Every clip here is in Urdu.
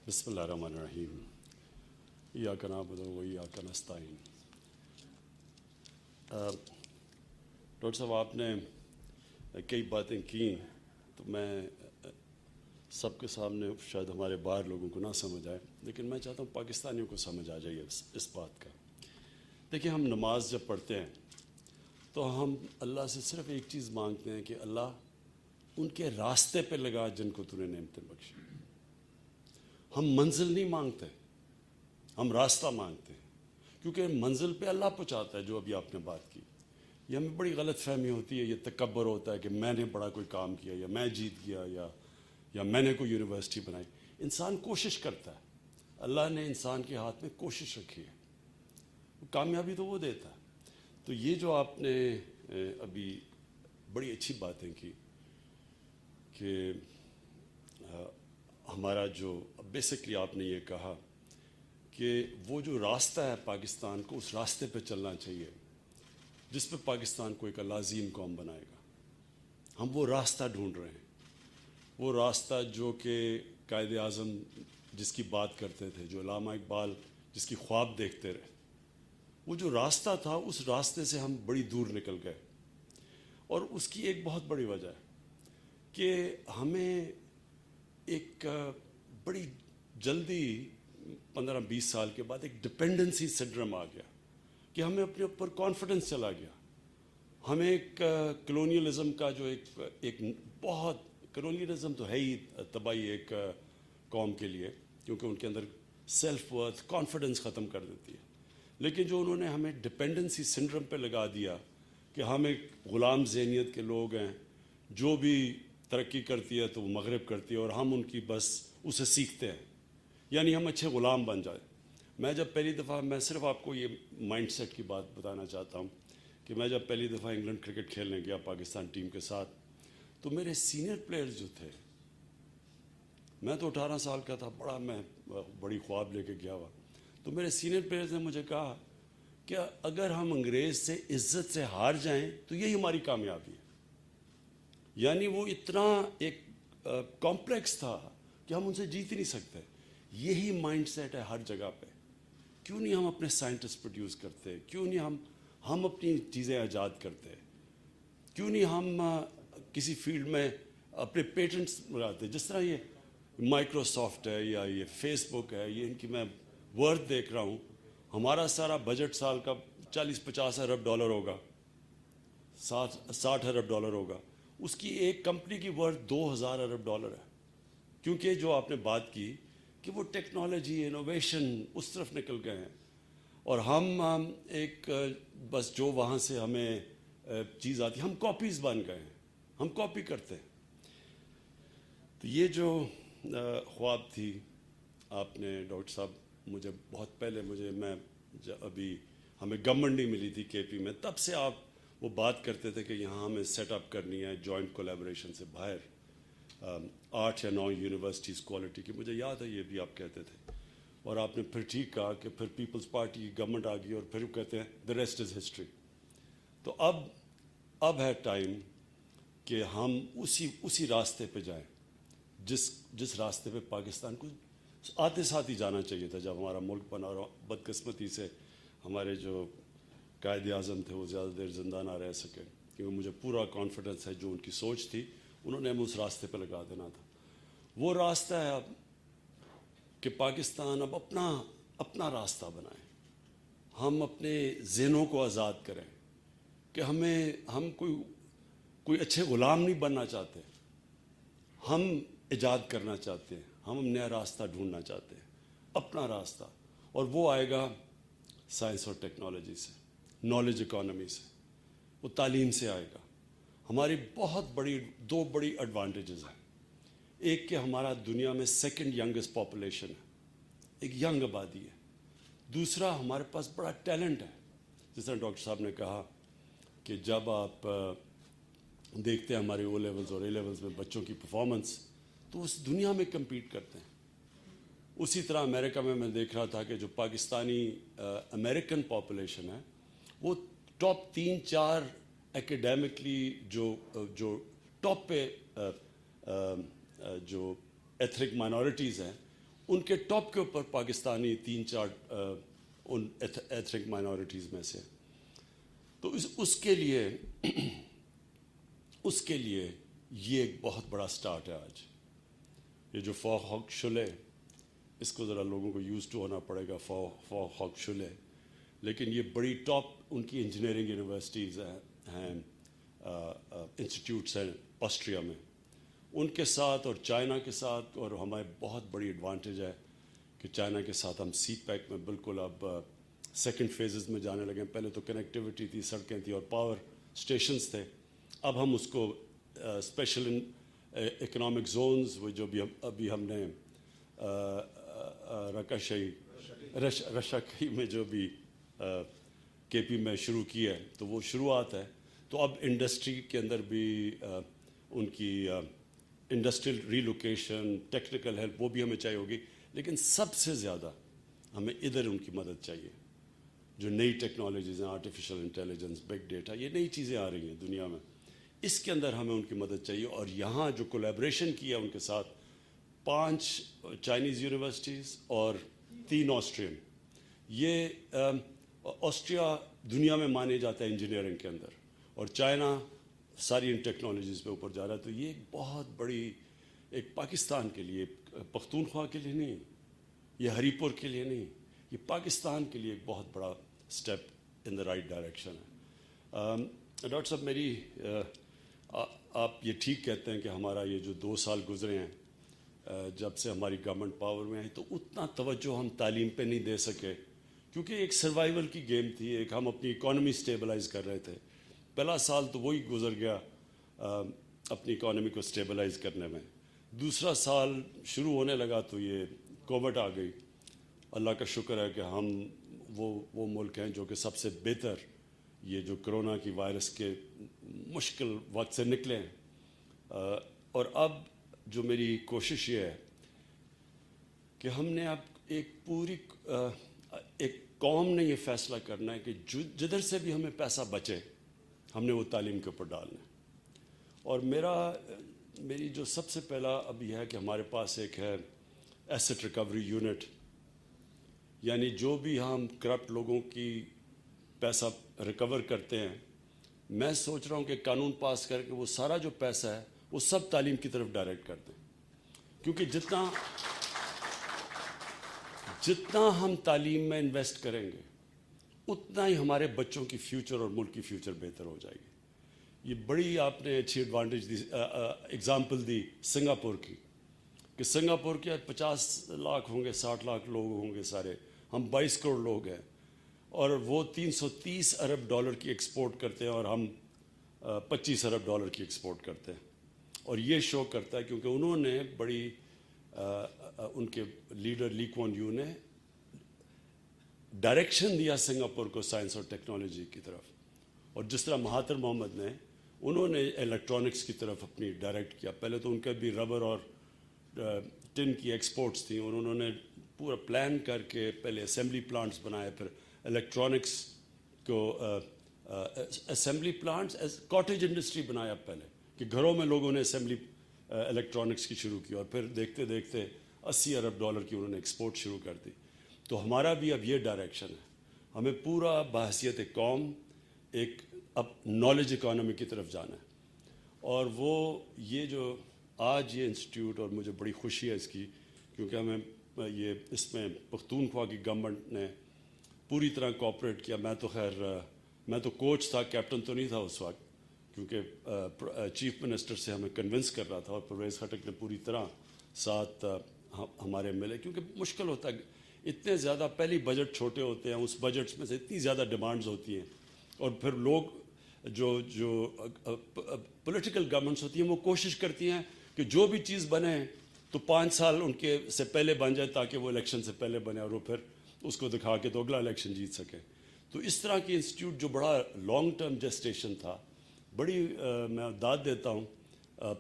بسم اللہ الرحمن الرحیم ایاک نعبد و ایاک نستعین۔ ڈاکٹر صاحب آپ نے کئی باتیں کی تو میں سب کے سامنے شاید ہمارے باہر لوگوں کو نہ سمجھ آئے، لیکن میں چاہتا ہوں پاکستانیوں کو سمجھ آ جائے اس بات کا۔ دیکھیں، ہم نماز جب پڑھتے ہیں تو ہم اللہ سے صرف ایک چیز مانگتے ہیں کہ اللہ ان کے راستے پہ لگا جن کو تو نے نعمتیں بخشی۔ ہم منزل نہیں مانگتے، ہم راستہ مانگتے ہیں، کیونکہ منزل پہ اللہ پہنچاتا ہے۔ جو ابھی آپ نے بات کی، یہ ہمیں بڑی غلط فہمی ہوتی ہے، یہ تکبر ہوتا ہے کہ میں نے بڑا کوئی کام کیا، یا میں جیت گیا، یا میں نے کوئی یونیورسٹی بنائی۔ انسان کوشش کرتا ہے، اللہ نے انسان کے ہاتھ میں کوشش رکھی ہے، کامیابی تو وہ دیتا ہے۔ تو یہ جو آپ نے ابھی بڑی اچھی باتیں کی کہ ہمارا جو بیسکلی آپ نے یہ کہا کہ وہ جو راستہ ہے پاکستان کو، اس راستے پہ چلنا چاہیے جس پہ پاکستان کو ایک عظیم قوم بنائے گا۔ ہم وہ راستہ ڈھونڈ رہے ہیں، وہ راستہ جو کہ قائد اعظم جس کی بات کرتے تھے، جو علامہ اقبال جس کی خواب دیکھتے رہے، وہ جو راستہ تھا اس راستے سے ہم بڑی دور نکل گئے۔ اور اس کی ایک بہت بڑی وجہ ہے کہ ہمیں ایک بڑی جلدی 15-20 سال کے بعد ایک ڈپینڈنسی سنڈرم آ گیا کہ ہمیں اپنے اوپر کانفیڈنس چلا گیا۔ ہمیں ایک کلونیلزم کا جو ایک بہت کلونیلزم تو ہے ہی تباہی ایک قوم کے لیے، کیونکہ ان کے اندر سیلف ورتھ کانفیڈنس ختم کر دیتی ہے۔ لیکن جو انہوں نے ہمیں ڈپینڈنسی سنڈرم پہ لگا دیا کہ ہم ایک غلام ذہنیت کے لوگ ہیں، جو بھی ترقی کرتی ہے تو وہ مغرب کرتی ہے اور ہم ان کی بس اسے سیکھتے ہیں، یعنی ہم اچھے غلام بن جائیں۔ میں جب پہلی دفعہ، میں صرف آپ کو یہ مائنڈ سیٹ کی بات بتانا چاہتا ہوں کہ میں جب پہلی دفعہ انگلینڈ کرکٹ کھیلنے گیا پاکستان ٹیم کے ساتھ، تو میرے سینئر پلیئرز جو تھے، میں تو 18 سال کا تھا، میں بڑی خواب لے کے گیا ہوا، تو میرے سینئر پلیئرز نے مجھے کہا کہ اگر ہم انگریز سے عزت سے ہار جائیں تو یہی ہماری کامیابی ہے۔ یعنی وہ اتنا ایک کمپلیکس تھا کہ ہم ان سے جیت ہی نہیں سکتے۔ یہی مائنڈ سیٹ ہے ہر جگہ پہ۔ کیوں نہیں ہم اپنے سائنٹسٹ پروڈیوس کرتے؟ کیوں نہیں ہم اپنی چیزیں ایجاد کرتے؟ کیوں نہیں ہم کسی فیلڈ میں اپنے پیٹنٹس بناتے؟ جس طرح یہ مائکروسافٹ ہے یا یہ فیس بک ہے، یہ ان کی میں ورتھ دیکھ رہا ہوں، ہمارا سارا بجٹ سال کا 40-50 ارب ڈالر ہوگا، 60 ارب ڈالر ہوگا، اس کی ایک کمپنی کی ورتھ 2000 ارب ڈالر ہے۔ کیونکہ جو آپ نے بات کی کہ وہ ٹیکنالوجی انوویشن اس طرف نکل گئے ہیں، اور ہم ایک بس جو وہاں سے ہمیں چیز آتی ہے، ہم کاپیز بن گئے ہیں، ہم کاپی کرتے ہیں۔ تو یہ جو خواب تھی آپ نے ڈاکٹر صاحب، مجھے بہت پہلے میں ابھی ہمیں گورنمنٹ نہیں ملی تھی کے پی میں، تب سے آپ وہ بات کرتے تھے کہ یہاں ہمیں سیٹ اپ کرنی ہے جوائنٹ کولیبریشن سے باہر 8 یا 9 یونیورسٹیز کوالٹی کی، مجھے یاد ہے یہ بھی آپ کہتے تھے۔ اور آپ نے پھر ٹھیک کہا کہ پھر پیپلز پارٹی کی گورنمنٹ آ گئی اور پھر وہ کہتے ہیں the rest is history۔ تو اب ہے ٹائم کہ ہم اسی راستے پہ جائیں جس راستے پہ پاکستان کو آتے ساتھ ہی جانا چاہیے تھا جب ہمارا ملک بنا، اور بدقسمتی سے ہمارے جو قائد اعظم تھے وہ زیادہ دیر زندہ نہ رہ سکے، کیونکہ مجھے پورا کانفیڈنس ہے جو ان کی سوچ تھی انہوں نے ہمیں اس راستے پہ لگا دینا تھا۔ وہ راستہ ہے اب کہ پاکستان اب اپنا راستہ بنائے، ہم اپنے ذہنوں کو آزاد کریں کہ ہم کوئی اچھے غلام نہیں بننا چاہتے، ہم ایجاد کرنا چاہتے ہیں، ہم نیا راستہ ڈھونڈنا چاہتے ہیں، اپنا راستہ، اور وہ آئے گا سائنس اور ٹیکنالوجی سے، نالج اکانومی سے، وہ تعلیم سے آئے گا۔ ہماری دو بڑی ایڈوانٹیجز ہیں، ایک کہ ہمارا دنیا میں سیکنڈ ینگسٹ پاپولیشن ہے، ایک ینگ آبادی ہے، دوسرا ہمارے پاس بڑا ٹیلنٹ ہے۔ جس طرح ڈاکٹر صاحب نے کہا کہ جب آپ دیکھتے ہیں ہمارے او لیولز اور اے لیولز میں بچوں کی پرفارمنس، تو اس دنیا میں کمپیٹ کرتے ہیں۔ اسی طرح امریکہ میں دیکھ رہا تھا کہ جو پاکستانی امریکن پاپولیشن ہے، وہ ٹاپ 3-4 ایکیڈیمکلی جو ٹاپ پہ جو ایتھنک مائنورٹیز ہیں ان کے ٹاپ کے اوپر پاکستانی 3-4 ان ایتھنک مائنورٹیز میں سے. تو اس کے لیے یہ ایک بہت بڑا سٹارٹ ہے آج. یہ جو فوکشلے، اس کو ذرا لوگوں کو یوز ٹو ہونا پڑے گا، فوکشلے، لیکن یہ بڑی ٹاپ ان کی انجینئرنگ یونیورسٹیز ہیں، انسٹیٹیوٹس ہیں آسٹریا میں. ان کے ساتھ اور چائنا کے ساتھ، اور ہمیں بہت بڑی ایڈوانٹیج ہے کہ چائنا کے ساتھ ہم سی پیک میں بالکل اب سیکنڈ فیزز میں جانے لگے. پہلے تو کنیکٹیوٹی تھی، سڑکیں تھیں اور پاور اسٹیشنز تھے. اب ہم اس کو اسپیشل اکنامک زونز، وہ جو بھی ابھی ہم نے رشکی میں جو بھی کے پی میں شروع کی ہے، تو وہ شروعات ہے. تو اب انڈسٹری کے اندر بھی ان کی انڈسٹریل ریلوکیشن، ٹیکنیکل ہیلپ، وہ بھی ہمیں چاہیے ہوگی. لیکن سب سے زیادہ ہمیں ادھر ان کی مدد چاہیے. جو نئی ٹیکنالوجیز ہیں، آرٹیفیشل انٹیلیجنس، بگ ڈیٹا، یہ نئی چیزیں آ رہی ہیں دنیا میں، اس کے اندر ہمیں ان کی مدد چاہیے. اور یہاں جو کولیبریشن کیا ان کے ساتھ 5 چائنیز یونیورسٹیز اور 3 آسٹرین. یہ آسٹریا دنیا میں مانے جاتا ہے انجینئرنگ کے اندر، اور چائنا ساری ان ٹیکنالوجیز پہ اوپر جا رہا ہے. تو یہ ایک بہت بڑی، ایک پاکستان کے لیے، پختونخوا کے لیے نہیں، یہ ہری پور کے لیے نہیں، یہ پاکستان کے لیے ایک بہت بڑا step in the right direction ہے. ڈاکٹر صاحب، میری آپ یہ ٹھیک کہتے ہیں کہ ہمارا یہ جو 2 سال گزرے ہیں جب سے ہماری گورنمنٹ پاور میں آئی، تو اتنا توجہ ہم تعلیم پہ نہیں دے سکے، کیونکہ ایک سروائیول کی گیم تھی. ایک ہم اپنی اکانومی اسٹیبلائز کر رہے تھے. پہلا سال تو وہی گزر گیا اپنی اکانومی کو اسٹیبلائز کرنے میں. دوسرا سال شروع ہونے لگا تو یہ کووڈ آ گئی. اللہ کا شکر ہے کہ ہم وہ ملک ہیں جو کہ سب سے بہتر یہ جو کرونا کی وائرس کے مشکل وقت سے نکلے ہیں. اور اب جو میری کوشش یہ ہے کہ ہم نے اب ایک قوم نے یہ فیصلہ کرنا ہے کہ جدھر سے بھی ہمیں پیسہ بچے، ہم نے وہ تعلیم کے اوپر ڈالنا ہے. اور میری جو سب سے پہلا اب یہ ہے کہ ہمارے پاس ایک ہے ایسٹ ریکوری یونٹ، یعنی جو بھی ہم کرپٹ لوگوں کی پیسہ ریکور کرتے ہیں، میں سوچ رہا ہوں کہ قانون پاس کر کے وہ سارا جو پیسہ ہے وہ سب تعلیم کی طرف ڈائریکٹ کر دیں. کیونکہ جتنا ہم تعلیم میں انویسٹ کریں گے، اتنا ہی ہمارے بچوں کی فیوچر اور ملک کی فیوچر بہتر ہو جائے گی. یہ بڑی آپ نے اچھی ایڈوانٹیج دی، ایگزامپل دی سنگاپور کی، کہ سنگاپور کے 50 لاکھ ہوں گے، 60 لاکھ لوگ ہوں گے سارے، ہم 22 کروڑ لوگ ہیں، اور وہ 330 ارب ڈالر کی ایکسپورٹ کرتے ہیں اور ہم 25 ارب ڈالر کی ایکسپورٹ کرتے ہیں. اور یہ شو کرتا ہے کیونکہ انہوں نے بڑی ان کے لیڈر لی کوان یو نے ڈائریکشن دیا سنگاپور کو سائنس اور ٹیکنالوجی کی طرف. اور جس طرح مہاتر محمد نے، انہوں نے الیکٹرانکس کی طرف اپنی ڈائریکٹ کیا. پہلے تو ان کے بھی ربر اور ٹن کی ایکسپورٹس تھیں، اور انہوں نے پورا پلان کر کے پہلے اسمبلی پلانٹس بنائے، پھر الیکٹرانکس کو اسمبلی پلانٹس کاٹیج انڈسٹری بنایا پہلے، کہ گھروں میں لوگوں نے اسمبلی الیکٹرانکس کی شروع کی، اور پھر دیکھتے دیکھتے 80 ارب ڈالر کی انہوں نے ایکسپورٹ شروع کر دی. تو ہمارا بھی اب یہ ڈائریکشن ہے، ہمیں پورا بحیثیت قوم ایک اب نالج اکانومی کی طرف جانا ہے. اور وہ یہ جو آج یہ انسٹیٹیوٹ، اور مجھے بڑی خوشی ہے اس کی، کیونکہ ہمیں یہ اس میں پختونخوا کی گورنمنٹ نے پوری طرح کوآپریٹ کیا. میں تو کوچ تھا، کیپٹن تو نہیں تھا اس وقت، کیونکہ چیف منسٹر سے ہمیں کنونس کر رہا تھا، اور پرویز خٹک نے پوری طرح ساتھ ہمارے ملے. کیونکہ مشکل ہوتا ہے، اتنے زیادہ پہلی بجٹ چھوٹے ہوتے ہیں، اس بجٹس میں سے اتنی زیادہ ڈیمانڈز ہوتی ہیں، اور پھر لوگ جو پولیٹیکل گورنمنٹس ہوتی ہیں وہ کوشش کرتی ہیں کہ جو بھی چیز بنے تو 5 سال ان کے سے پہلے بن جائے، تاکہ وہ الیکشن سے پہلے بنے اور وہ پھر اس کو دکھا کے تو اگلا الیکشن جیت سکے. تو اس طرح کی انسٹیٹیوٹ جو بڑا لانگ ٹرم جسٹیشن تھا، بڑی میں داد دیتا ہوں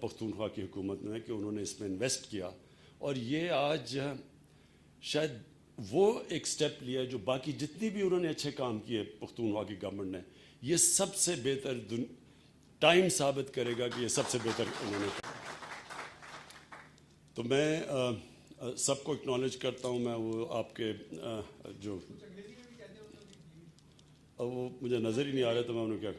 پختونخوا کی حکومت میں کہ انہوں نے اس میں انویسٹ کیا. اور یہ آج شاید وہ ایک سٹیپ لیا جو باقی جتنی بھی انہوں نے اچھے کام کیے پختونخوا کی گورنمنٹ نے، یہ سب سے بہتر ٹائم ثابت کرے گا کہ یہ سب سے بہتر انہوں نے کیا. تو میں سب کو اکنالج کرتا ہوں میں. وہ آپ کے جو وہ مجھے نظر ہی نہیں آ رہا تو میں انہوں کیا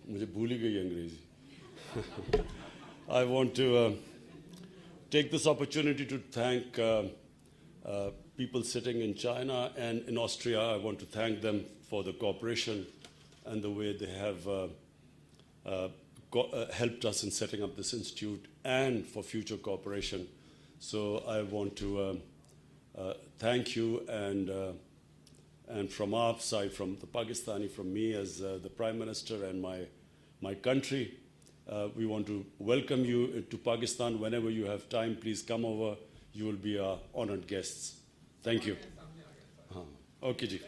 مجھے بھول ہی گئی انگریزی. I want to take this opportunity to thank people sitting in China and in Austria. I want to thank them for the cooperation and the way they have helped us in setting up this institute and for future cooperation. So I want to thank you, and from our side, from the Pakistani, from me as the Prime Minister and my country, we want to welcome you to Pakistan. Whenever you have time, please come over. You will be our honored guests. Thank you. Okay, ji.